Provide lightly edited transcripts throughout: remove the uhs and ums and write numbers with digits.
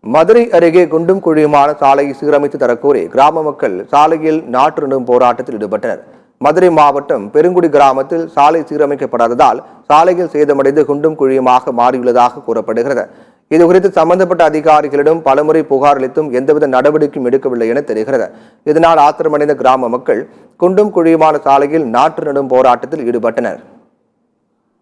மதுரை அருகே குண்டும் குழியுமான சாலையை சீரமைத்து தரக்கோரி கிராம மக்கள் சாலையில் நாற்று நடும் போராட்டத்தில் ஈடுபட்டனர். மதுரை மாவட்டம் பெருங்குடி கிராமத்தில் சாலை சீரமைக்கப்படாததால் சாலையில் சேதமடைந்து குண்டும் குழியுமாக மாறியுள்ளதாக கூறப்படுகிறது. இதுகுறித்து சம்பந்தப்பட்ட அதிகாரிகளிடம் பலமுறை புகார் அளித்தும் எந்தவித நடவடிக்கையும் எடுக்கவில்லை என தெரிகிறது. இதனால் ஆத்திரமடைந்த கிராம மக்கள் குண்டும் குழியுமான சாலையில் நாற்று நடும் போராட்டத்தில் ஈடுபட்டனர்.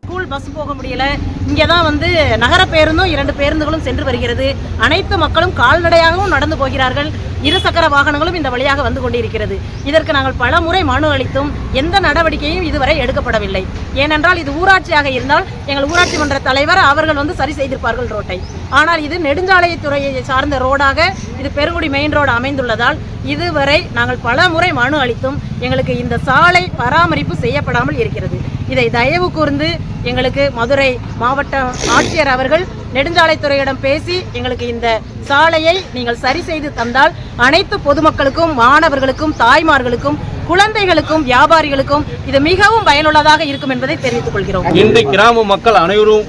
ஸ்கூல் பஸ் போக முடியல. இங்கே தான் நகர பேருந்தும் 2 பேருந்துகளும் சென்று வருகிறது. அனைத்து மக்களும் கால்நடையாகவும் நடந்து போகிறார்கள். இருசக்கர வாகனங்களும் இந்த வழியாக வந்து கொண்டிருக்கிறது. இதற்கு நாங்கள் பல முறை மனு அளித்தும் எந்த நடவடிக்கையும் இதுவரை எடுக்கப்படவில்லை. ஏனென்றால் இது ஊராட்சியாக இருந்தால் எங்கள் ஊராட்சி மன்ற தலைவர் அவர்கள் சரி செய்திருப்பார்கள் ரோட்டை. ஆனால் இது நெடுஞ்சாலைத்துறையை சார்ந்த ரோடாக இது பெருங்குடி மெயின் ரோடு அமைந்துள்ளதால் இதுவரை நாங்கள் பல முறை மனு அளித்தும் எங்களுக்கு இந்த சாலை பராமரிப்பு செய்யப்படாமல் இருக்கிறது. இதை தயவு கூர்ந்து எங்களுக்கு மதுரை மாவட்ட ஆட்சியர் அவர்கள் நெடுஞ்சாலைத்துறையிடம் பேசி எங்களுக்கு இந்த சாலையை நீங்கள் சரி செய்து தந்தால் அனைத்து பொதுமக்களுக்கும், மாணவர்களுக்கும், தாய்மார்களுக்கும், குழந்தைகளுக்கும், வியாபாரிகளுக்கும் இது மிகவும் பயனுள்ளதாக இருக்கும் என்பதை தெரிவித்துக் கொள்கிறோம். இந்த கிராம மக்கள் அனைவரும்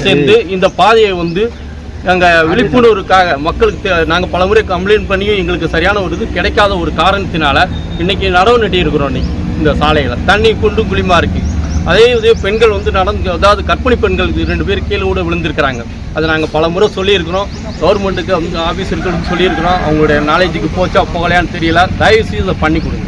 சேர்ந்து இந்த பாதையை நாங்கள் விழிப்புணர்வுக்காக மக்களுக்கு நாங்கள் பலமுறை கம்ப்ளைண்ட் பண்ணியும் எங்களுக்கு சரியான ஒரு இது கிடைக்காத ஒரு காரணத்தினால இன்னைக்கு நடவு நட்டி இருக்கிறோம். இந்த சாலையில் தண்ணி குண்டும் குழிமா இருக்குது. அதே பெண்கள் நடந்து, அதாவது கர்ப்பிணி பெண்கள் 2 பேர் கீழே கூட விழுந்திருக்கிறாங்க. அதை நாங்கள் பல முறை சொல்லியிருக்கிறோம். கவர்மெண்ட்டுக்கு ஆஃபீஸருக்கு சொல்லியிருக்கிறோம். அவங்களுடைய நாலேஜுக்கு போச்சா போகலையான்னு தெரியல. தயவு செய்து இதை பண்ணி கொடுங்க.